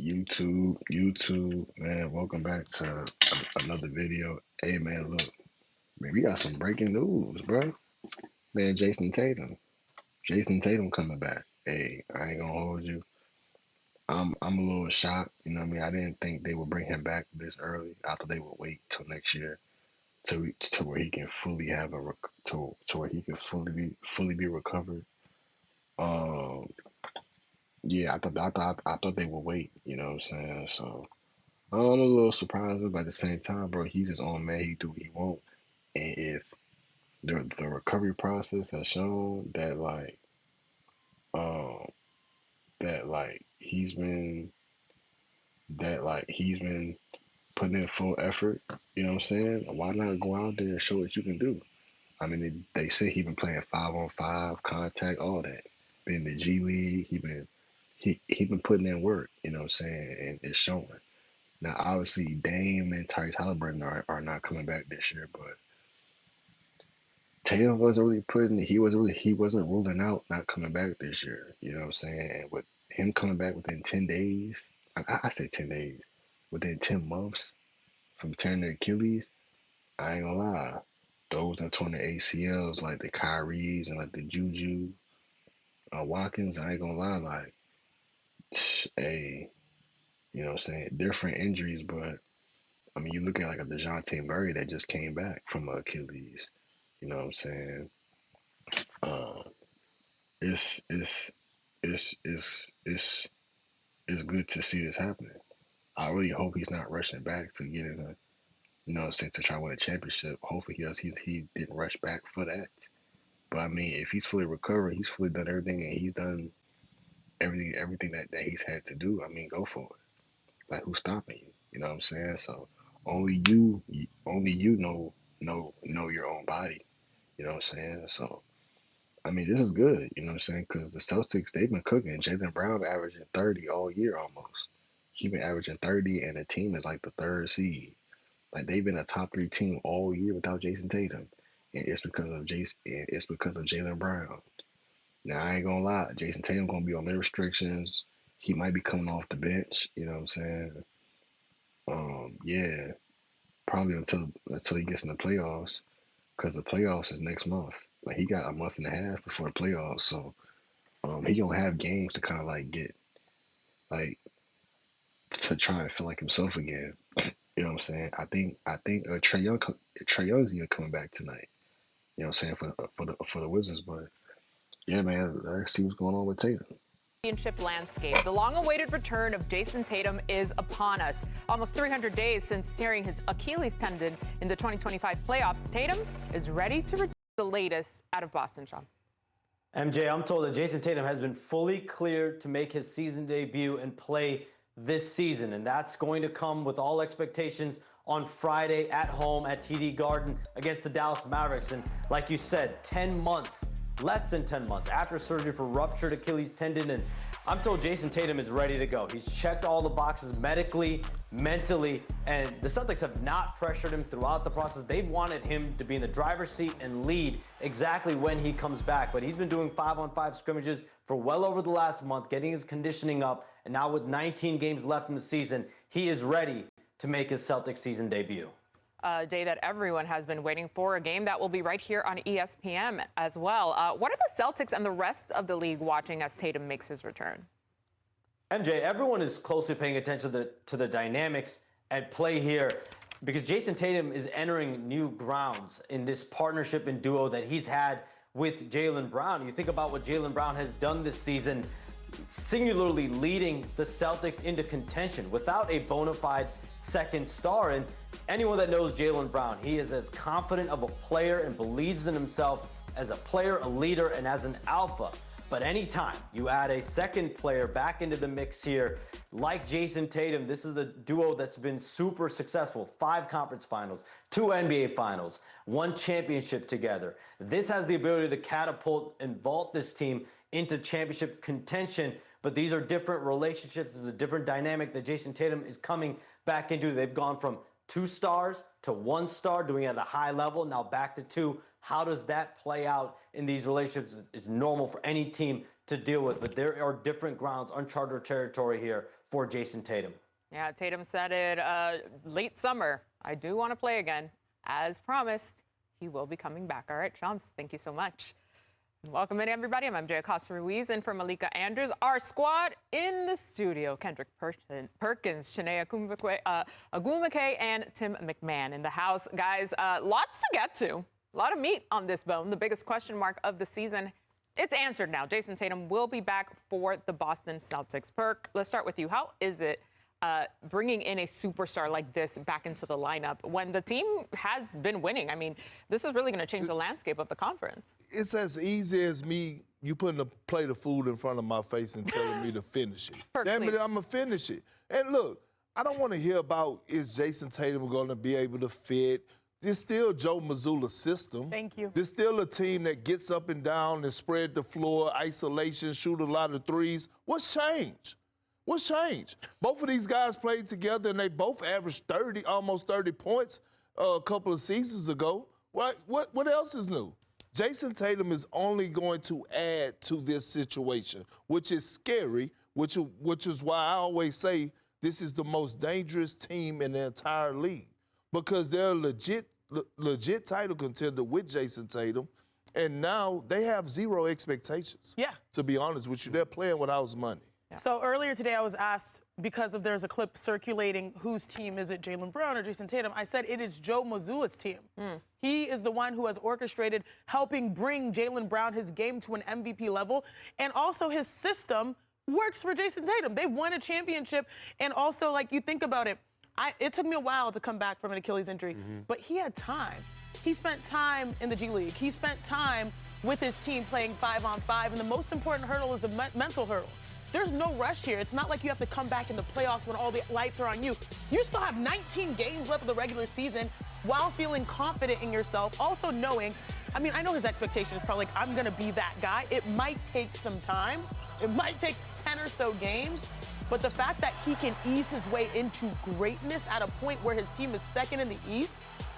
YouTube, man. Welcome back to another video. Hey, man, look, man, we got some breaking news, bro. Man, Jason Tatum coming back. Hey, I ain't gonna hold you. I'm a little shocked. You know what I mean? I didn't think they would bring him back this early. I thought they would wait till next year to where he can fully have to where he can fully be recovered. Um, yeah, I thought they would wait. You know what I'm saying? So. I'm a little surprised, but at the same time, bro, he's his own man. He do what he want, and if the recovery process has shown um that he's been putting in full effort, you know what I'm saying? Why not go out there and show what you can do? I mean, they say he been playing 5-on-5 contact, all that. Been in the G League, he been putting in work, you know what I'm saying, and it's showing. Now, obviously, Dame and Tyrese Halliburton are not coming back this year, but Tatum he wasn't ruling out not coming back this year. You know what I'm saying? And with him coming back within 10 days, I say 10 days, within 10 months from tearing the Achilles, I ain't gonna lie. Those that torn the ACLs like the Kyries and like the Juju Watkins, I ain't gonna lie, like hey, you know what I'm saying? Different injuries, but I mean you look at like a DeJounte Murray that just came back from Achilles. You know what I'm saying? Uh, it's it's it's it's it's it's good to see this happening. I really hope he's not rushing back to get in a say to try to win a championship. Hopefully he does. He didn't rush back for that. But I mean, if he's fully recovered, he's fully done everything, and he's done everything that he's had to do. I mean, go for it. Like who's stopping you? You know what I'm saying? So only you know your own body. You know what I'm saying? So I mean, this is good, you know what I'm saying? Because the Celtics, they've been cooking. Jaylen Brown averaging 30 all year almost. He's been averaging 30, and the team is like the third seed. Like they've been a top three team all year without Jayson Tatum, and it's because of Jason. And it's because of Jaylen Brown. Now I ain't gonna lie, Jayson Tatum gonna be on their restrictions. He might be coming off the bench. You know what I'm saying? Yeah, probably until he gets in the playoffs, because the playoffs is next month. Like he got a month and a half before the playoffs, so he gonna have games to kind of like get like to try and feel like himself again. You know what I'm saying? I think Trey Young's even coming back tonight. You know what I'm saying for the Wizards, but yeah, man, let's see what's going on with Tatum. Championship landscape. The long-awaited return of Jayson Tatum is upon us. Almost 300 days since tearing his Achilles tendon in the 2025 playoffs, Tatum is ready to return. The latest out of Boston, Sean. MJ, I'm told that Jayson Tatum has been fully cleared to make his season debut and play this season, and that's going to come with all expectations on Friday at home at TD Garden against the Dallas Mavericks. And like you said, 10 months, less than 10 months after surgery for ruptured Achilles tendon, and I'm told Jayson Tatum is ready to go. He's checked all the boxes medically, mentally, and the Celtics have not pressured him throughout the process. They've wanted him to be in the driver's seat and lead exactly when he comes back, but he's been doing 5-on-5 scrimmages for well over the last month, getting his conditioning up, and now with 19 games left in the season, he is ready to make his Celtics season debut. A day that everyone has been waiting for, a game that will be right here on ESPN as well. What are the Celtics and the rest of the league watching as Tatum makes his return? MJ, everyone is closely paying attention to the dynamics at play here because Jayson Tatum is entering new grounds in this partnership and duo that he's had with Jaylen Brown. You think about what Jaylen Brown has done this season, singularly leading the Celtics into contention without a bona fide second star. And anyone that knows Jaylen Brown, he is as confident of a player and believes in himself as a player, a leader, and as an alpha. But anytime you add a second player back into the mix here, like Jayson Tatum, this is a duo that's been super successful. 5 conference finals, 2 NBA finals, 1 championship together. This has the ability to catapult and vault this team into championship contention, but these are different relationships. This is a different dynamic that Jayson Tatum is coming back into. They've gone from 2 stars to 1 star, doing it at a high level, now back to 2 How does that play out in these relationships? It's normal for any team to deal with, but there are different grounds, uncharted territory here for Jayson Tatum. Yeah, Tatum said it late summer. I do want to play again. As promised, he will be coming back. All right, Shams, thank you so much. Welcome in, everybody. I'm MJ Acosta-Ruiz and for Malika Andrews. Our squad in the studio, Kendrick Perkins, Shanae Agumake, and Tim McMahon in the house. Guys, lots to get to. A lot of meat on this bone. The biggest question mark of the season, it's answered now. Jayson Tatum will be back for the Boston Celtics. Perk, let's start with you. How is it bringing in a superstar like this back into the lineup when the team has been winning? I mean, this is really going to change the landscape of the conference. It's as easy as you putting a plate of food in front of my face and telling me to finish it. Damn it, I'm going to finish it. And look, I don't want to hear about is Jayson Tatum going to be able to fit. It's still Joe Mazzulla's system. Thank you. There's still a team that gets up and down and spread the floor, isolation, shoot a lot of threes. What's changed? What's changed? Both of these guys played together, and they both averaged almost 30 points a couple of seasons ago. What else is new? Jayson Tatum is only going to add to this situation, which is scary, which is why I always say this is the most dangerous team in the entire league because they're a legit title contender with Jayson Tatum, and now they have zero expectations. Yeah. To be honest with you, they're playing with house money. Yeah. So earlier today I was asked, because there's a clip circulating, whose team is it, Jaylen Brown or Jayson Tatum? I said it is Joe Mazzulla's team. He is the one who has orchestrated helping bring Jaylen Brown his game to an MVP level, and also his system works for Jayson Tatum. They've won a championship, and also, like, you think about it, it took me a while to come back from an Achilles injury, but he had time. He spent time in the G League. He spent time with his team playing 5-on-5, and the most important hurdle is the mental hurdle. There's no rush here. It's not like you have to come back in the playoffs when all the lights are on you. You still have 19 games left of the regular season while feeling confident in yourself, also knowing, I mean, I know his expectation is probably like, I'm going to be that guy. It might take some time. It might take 10 or so games. But the fact that he can ease his way into greatness at a point where his team is second in the East,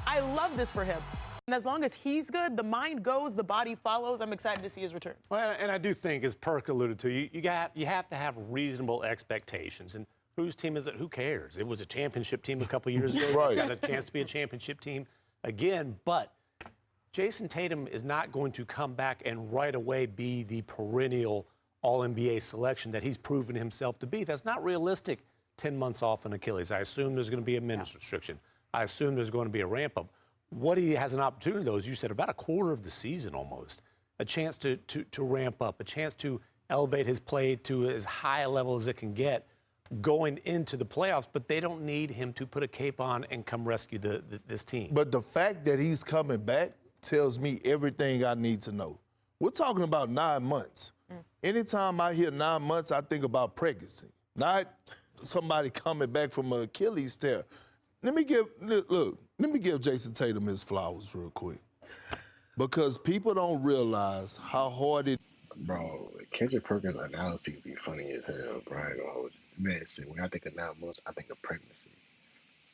I love this for him. And as long as he's good, the mind goes, the body follows. I'm excited to see his return. Well, and I do think, as Perk alluded to, you have to have reasonable expectations. And whose team is it? Who cares? It was a championship team a couple years ago. Right. Got a chance to be a championship team again. But Jayson Tatum is not going to come back and right away be the perennial All-NBA selection that he's proven himself to be. That's not realistic 10 months off an Achilles. I assume there's going to be a minutes restriction. I assume there's going to be a ramp-up. What he has an opportunity, though, as you said, about a quarter of the season almost, a chance to ramp up, a chance to elevate his play to as high a level as it can get going into the playoffs, but they don't need him to put a cape on and come rescue this team. But the fact that he's coming back tells me everything I need to know. We're talking about 9 months. Anytime I hear 9 months, I think about pregnancy, not somebody coming back from an Achilles tear. Let me give Jayson Tatum his flowers real quick, because people don't realize how hard it. Bro, Kendrick Perkins' analysis be funny as hell, bro. I ain't gonna hold you. Man, see, when I think of 9 months, I think of pregnancy.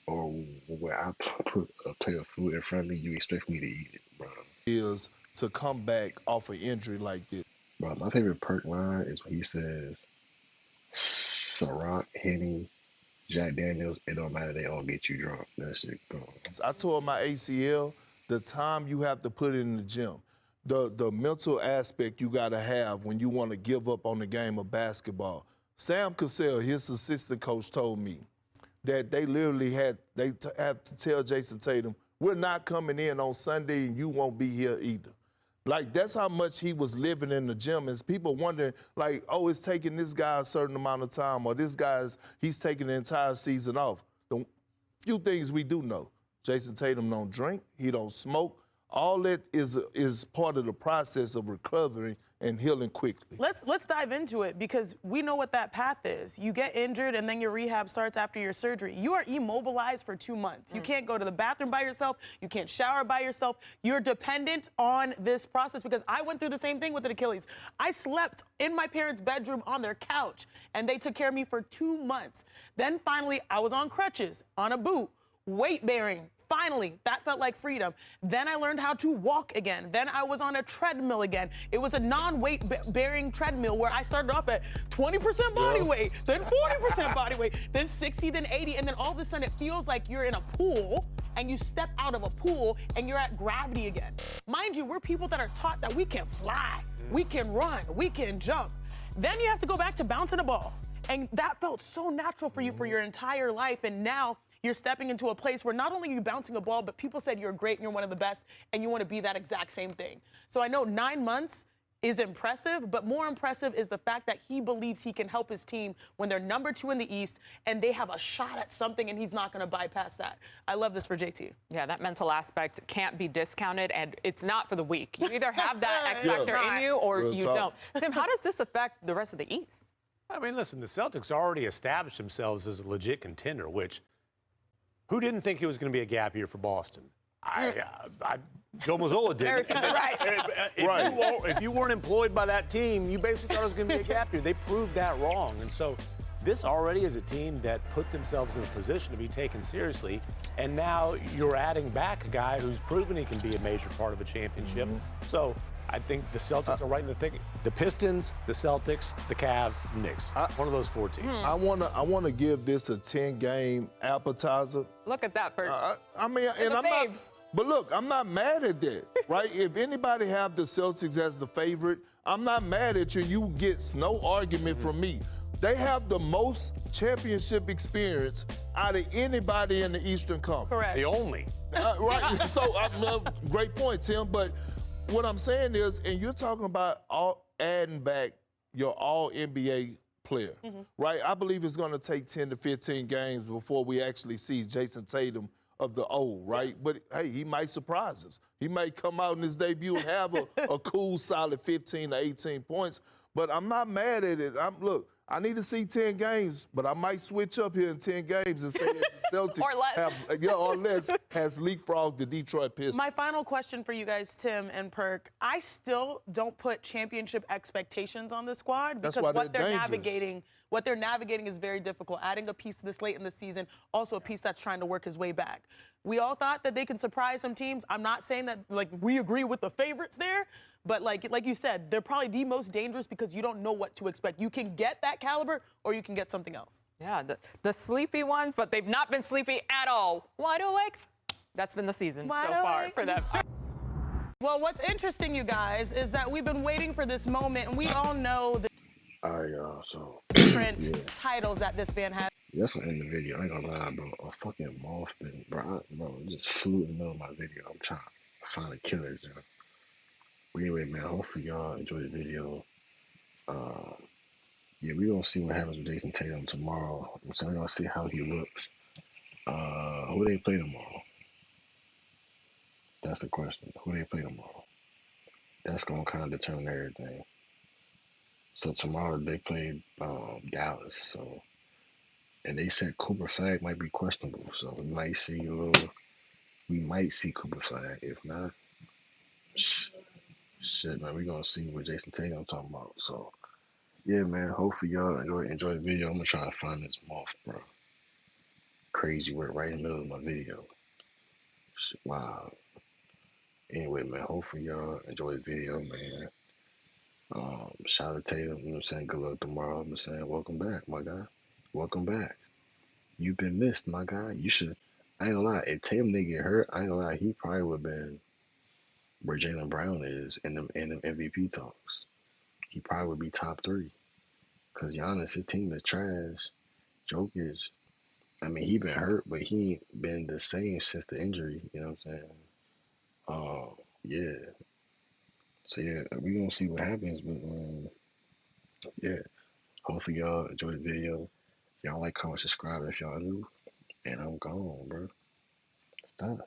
Or when I put a plate of food in front of me, you expect me to eat it, bro. Is to come back off an injury like this. Bro, my favorite Perk line is when he says, Ciroc, Henny, Jack Daniels, it don't matter, they all get you drunk. That shit, bro. I tore my ACL, the time you have to put in the gym, the mental aspect you got to have when you want to give up on the game of basketball. Sam Cassell, his assistant coach, told me that they literally had to tell Jayson Tatum, we're not coming in on Sunday and you won't be here either. Like, that's how much he was living in the gym. And people wondering, like, oh, it's taking this guy a certain amount of time, or he's taking the entire season off. The few things we do know, Jayson Tatum don't drink, he don't smoke. All that is part of the process of recovering and healing quickly. Let's dive into it, because we know what that path is. You get injured and then your rehab starts after your surgery. You are immobilized for 2 months. You can't go to the bathroom by yourself. You can't shower by yourself. You're dependent on this process, because I went through the same thing with an Achilles. I slept in my parents' bedroom on their couch, and they took care of me for 2 months. Then finally, I was on crutches, on a boot, weight bearing finally, that felt like freedom. Then I learned how to walk again. Then I was on a treadmill again. It was a non-weight bearing treadmill where I started off at 20% body weight, then 40% body weight, then 60, then 80, and then all of a sudden it feels like you're in a pool and you step out of a pool and you're at gravity again. Mind you, we're people that are taught that we can fly, we can run, we can jump. Then you have to go back to bouncing a ball. And that felt so natural for you for your entire life. And now you're stepping into a place where not only are you bouncing a ball, but people said you're great and you're one of the best and you want to be that exact same thing. So I know 9 months is impressive, but more impressive is the fact that he believes he can help his team when they're number 2 in the East and they have a shot at something and he's not going to bypass that. I love this for JT. Yeah, that mental aspect can't be discounted, and it's not for the weak. You either have that X factor in you or you don't. Tim, how does this affect the rest of the East? I mean, listen, the Celtics already established themselves as a legit contender, which who didn't think it was going to be a gap year for Boston? Joe Mazzola did. If you weren't employed by that team, you basically thought it was going to be a gap year. They proved that wrong. And so this already is a team that put themselves in a position to be taken seriously. And now you're adding back a guy who's proven he can be a major part of a championship. So I think the Celtics are right in the thick. The Pistons, the Celtics, the Cavs, the Knicks. One of those 4 teams. I wanna give this a 10-game appetizer. Look at that first. I'm not. But look, I'm not mad at that, right? If anybody have the Celtics as the favorite, I'm not mad at you. You get no argument from me. They have the most championship experience out of anybody in the Eastern Conference. Correct. The only. Right. So, great point, Tim. But what I'm saying is, and you're talking about adding back your all-NBA player, right? I believe it's going to take 10 to 15 games before we actually see Jayson Tatum of the old, right? But, hey, he might surprise us. He might come out in his debut and have a cool, solid 15 to 18 points. But I'm not mad at it. Look, I need to see 10 games, but I might switch up here in 10 games and say that the Celtics or less has leapfrogged the Detroit Pistons. My final question for you guys, Tim and Perk. I still don't put championship expectations on this squad because what they're navigating is very difficult. Adding a piece this late in the season, also a piece that's trying to work his way back. We all thought that they can surprise some teams. I'm not saying that we agree with the favorites there, but like you said, they're probably the most dangerous because you don't know what to expect. You can get that caliber or you can get something else. Yeah, the sleepy ones, but they've not been sleepy at all. Wide awake. That's been the season so far for them. Well, what's interesting, you guys, is that we've been waiting for this moment, and we all know the All right, y'all. So different titles that this fan has. that's gonna end the video. I ain't gonna lie, bro. A fucking moth been, bro, it just flew in the middle of my video. I'm trying to find a killer, you know. But anyway, man, hopefully y'all enjoy the video. Yeah, we gonna see what happens with Jayson Tatum tomorrow. So we're gonna see how he looks. Who they play tomorrow? That's the question. Who they play tomorrow? That's gonna kind of determine everything. So tomorrow they play Dallas. So, and they said Cooper Flag might be questionable. So we might see Cooper Flag. If not, shit, man, we gonna see what Jayson Tatum talking about. So yeah, man. Hopefully y'all enjoy the video. I'm gonna try to find this moth, bro. Crazy work right in the middle of my video. Shit, wow. Anyway, man, hopefully y'all enjoy the video, man. Shout out to Tatum, you know what I'm saying? Good luck tomorrow. I'm saying, welcome back, my guy. Welcome back. You've been missed, my guy. You should, I ain't gonna lie, if Tatum didn't get hurt, I ain't gonna lie, he probably would have been where Jaylen Brown is in them MVP talks. He probably would be top 3. Because Giannis, his team is trash. Jokic, I mean, he been hurt, but he ain't been the same since the injury, you know what I'm saying? Yeah. So yeah, we gonna see what happens, but yeah. Hopefully y'all enjoy the video. Y'all like, comment, subscribe if y'all do. And I'm gone, bro. Stuff.